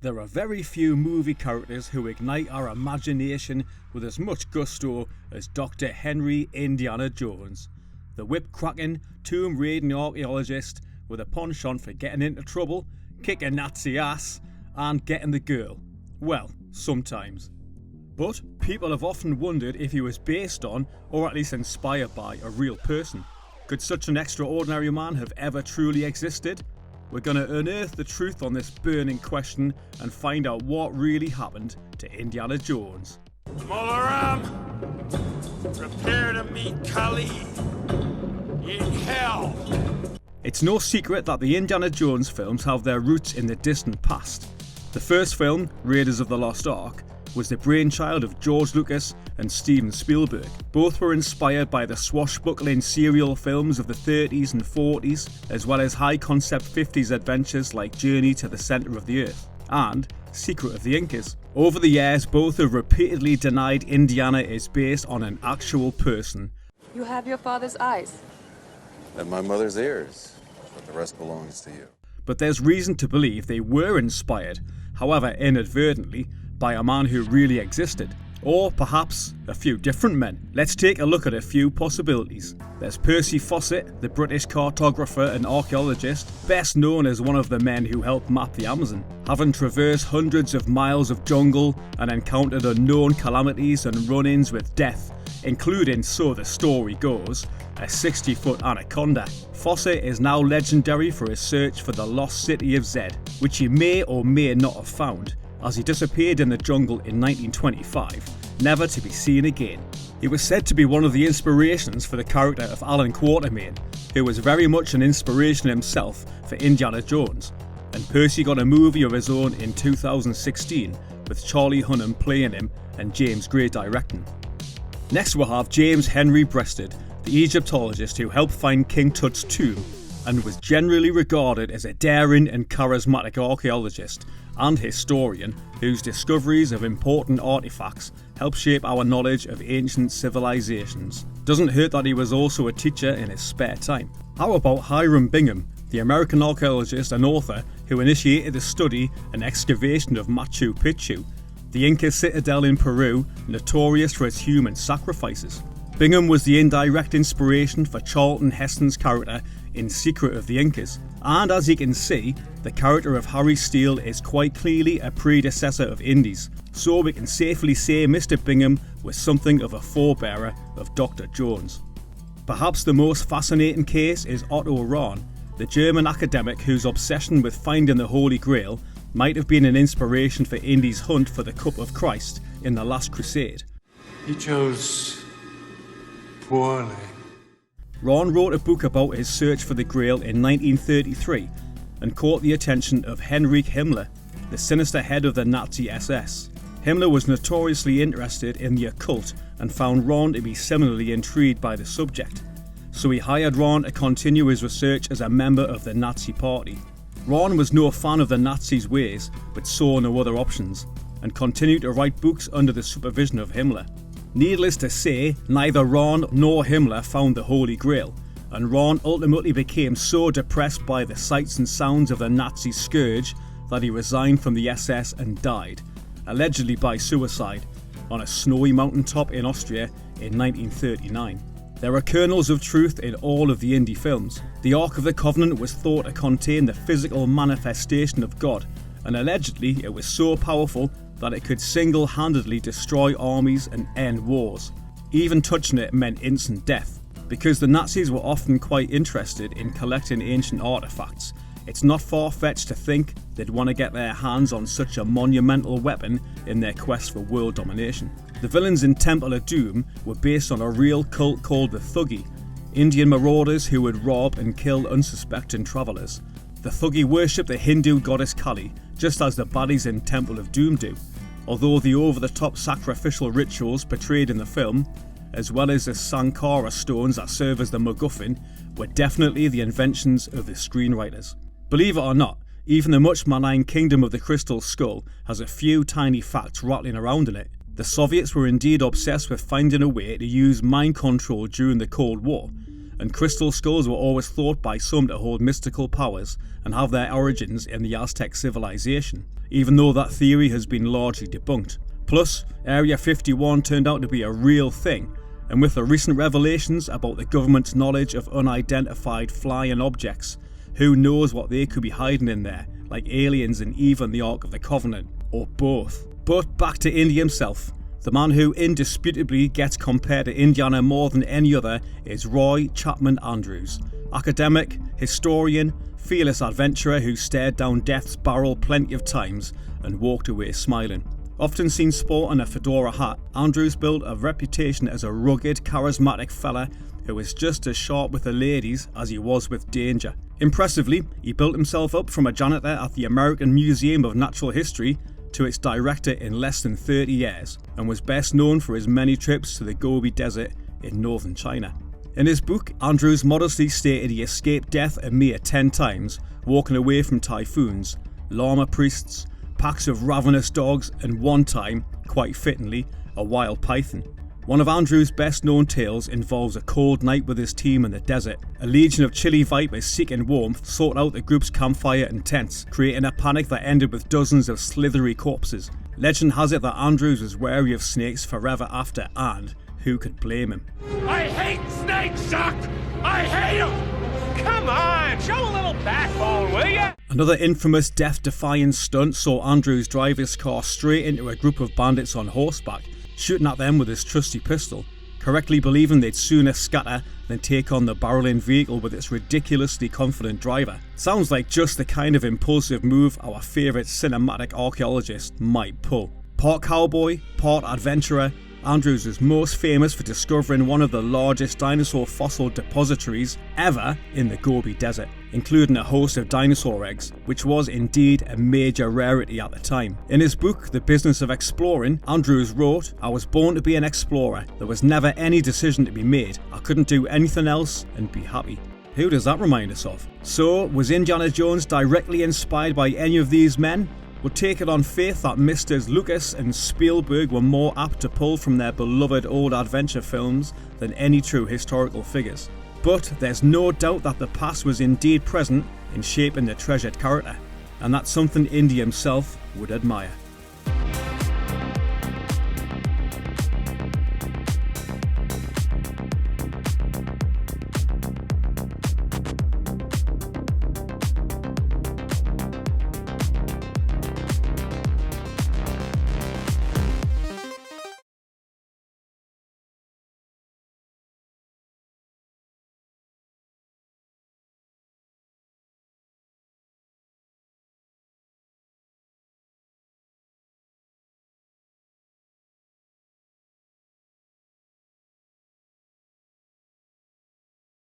There are very few movie characters who ignite our imagination with as much gusto as Dr. Henry Indiana Jones, the whip-cracking, tomb-raiding archaeologist with a penchant for getting into trouble, kicking Nazi ass, and getting the girl. Well, sometimes. But people have often wondered if he was based on, or at least inspired by, a real person. Could such an extraordinary man have ever truly existed? We're going to unearth the truth on this burning question and find out what really happened to Indiana Jones. Molaram, prepare to meet Kali in hell. It's no secret that the Indiana Jones films have their roots in the distant past. The first film, Raiders of the Lost Ark, was the brainchild of George Lucas and Steven Spielberg. Both were inspired by the swashbuckling serial films of the 30s and 40s, as well as high-concept 50s adventures like Journey to the Centre of the Earth and Secret of the Incas. Over the years, both have repeatedly denied Indiana is based on an actual person. You have your father's eyes. And my mother's ears, but the rest belongs to you. But there's reason to believe they were inspired, however inadvertently, by a man who really existed. Or perhaps a few different men. Let's take a look at a few possibilities. There's Percy Fawcett, the British cartographer and archaeologist, best known as one of the men who helped map the Amazon. Having traversed hundreds of miles of jungle and encountered unknown calamities and run-ins with death, including, so the story goes, a 60-foot anaconda. Fawcett is now legendary for his search for the lost city of Zed, which he may or may not have found, as he disappeared in the jungle in 1925, never to be seen again. He was said to be one of the inspirations for the character of Alan Quatermain, who was very much an inspiration himself for Indiana Jones, and Percy got a movie of his own in 2016 with Charlie Hunnam playing him and James Gray directing. Next we'll have James Henry Breasted, the Egyptologist who helped find King Tut's tomb and was generally regarded as a daring and charismatic archaeologist and historian whose discoveries of important artifacts help shape our knowledge of ancient civilizations. Doesn't hurt that he was also a teacher in his spare time. How about Hiram Bingham, the American archaeologist and author who initiated the study and excavation of Machu Picchu, the Inca citadel in Peru, notorious for its human sacrifices? Bingham was the indirect inspiration for Charlton Heston's character in Secret of the Incas, and as you can see, the character of Harry Steele is quite clearly a predecessor of Indy's, so we can safely say Mr. Bingham was something of a forebearer of Dr. Jones. Perhaps the most fascinating case is Otto Rahn, the German academic whose obsession with finding the Holy Grail might have been an inspiration for Indy's hunt for the Cup of Christ in the Last Crusade. He chose poorly. Rahn wrote a book about his search for the Grail in 1933 and caught the attention of Heinrich Himmler, the sinister head of the Nazi SS. Himmler was notoriously interested in the occult and found Rahn to be similarly intrigued by the subject, so he hired Rahn to continue his research as a member of the Nazi Party. Rahn was no fan of the Nazis' ways, but saw no other options, and continued to write books under the supervision of Himmler. Needless to say, neither Rahn nor Himmler found the Holy Grail, and Rahn ultimately became so depressed by the sights and sounds of the Nazi scourge that he resigned from the SS and died, allegedly by suicide, on a snowy mountaintop in Austria in 1939. There are kernels of truth in all of the Indy films. The Ark of the Covenant was thought to contain the physical manifestation of God, and allegedly it was so powerful that it could single-handedly destroy armies and end wars. Even touching it meant instant death. Because the Nazis were often quite interested in collecting ancient artifacts, it's not far-fetched to think they'd want to get their hands on such a monumental weapon in their quest for world domination. The villains in Temple of Doom were based on a real cult called the Thuggee, Indian marauders who would rob and kill unsuspecting travellers. The Thuggee worshipped the Hindu goddess Kali, just as the baddies in Temple of Doom do, although the over-the-top sacrificial rituals portrayed in the film, as well as the Sankara stones that serve as the MacGuffin, were definitely the inventions of the screenwriters. Believe it or not, even the much maligned Kingdom of the Crystal Skull has a few tiny facts rattling around in it. The Soviets were indeed obsessed with finding a way to use mind control during the Cold War, and crystal skulls were always thought by some to hold mystical powers and have their origins in the Aztec civilization. even though that theory has been largely debunked. Plus, Area 51 turned out to be a real thing, and with the recent revelations about the government's knowledge of unidentified flying objects, who knows what they could be hiding in there, like aliens and even the Ark of the Covenant, or both. But back to Indy himself. The man who indisputably gets compared to Indiana more than any other is Roy Chapman Andrews, academic, historian, fearless adventurer who stared down death's barrel plenty of times and walked away smiling. Often seen sporting a fedora hat, Andrews built a reputation as a rugged, charismatic fella who was just as sharp with the ladies as he was with danger. Impressively, he built himself up from a janitor at the American Museum of Natural History to its director in less than 30 years, and was best known for his many trips to the Gobi Desert in northern China. In his book, Andrews modestly stated he escaped death a mere 10 times, walking away from typhoons, Lama priests, packs of ravenous dogs, and one time, quite fittingly, a wild python. One of Andrews' best known tales involves a cold night with his team in the desert. A legion of chilly vipers seeking warmth sought out the group's campfire and tents, creating a panic that ended with dozens of slithery corpses. Legend has it that Andrews was wary of snakes forever after, and who could blame him? I hate snakes, Chuck! I hate them! Come on, show a little backbone, will ya? Another infamous death-defying stunt saw Andrews drive his car straight into a group of bandits on horseback, shooting at them with his trusty pistol, correctly believing they'd sooner scatter than take on the barreling vehicle with its ridiculously confident driver. Sounds like just the kind of impulsive move our favourite cinematic archaeologist might pull. Part cowboy, part adventurer, Andrews is most famous for discovering one of the largest dinosaur fossil depositories ever in the Gobi Desert, including a host of dinosaur eggs, which was indeed a major rarity at the time. In his book, The Business of Exploring, Andrews wrote, "I was born to be an explorer. There was never any decision to be made. I couldn't do anything else and be happy." Who does that remind us of? So, was Indiana Jones directly inspired by any of these men? We'll take it on faith that Mr. Lucas and Spielberg were more apt to pull from their beloved old adventure films than any true historical figures. But there's no doubt that the past was indeed present in shaping the treasured character, and that's something Indy himself would admire.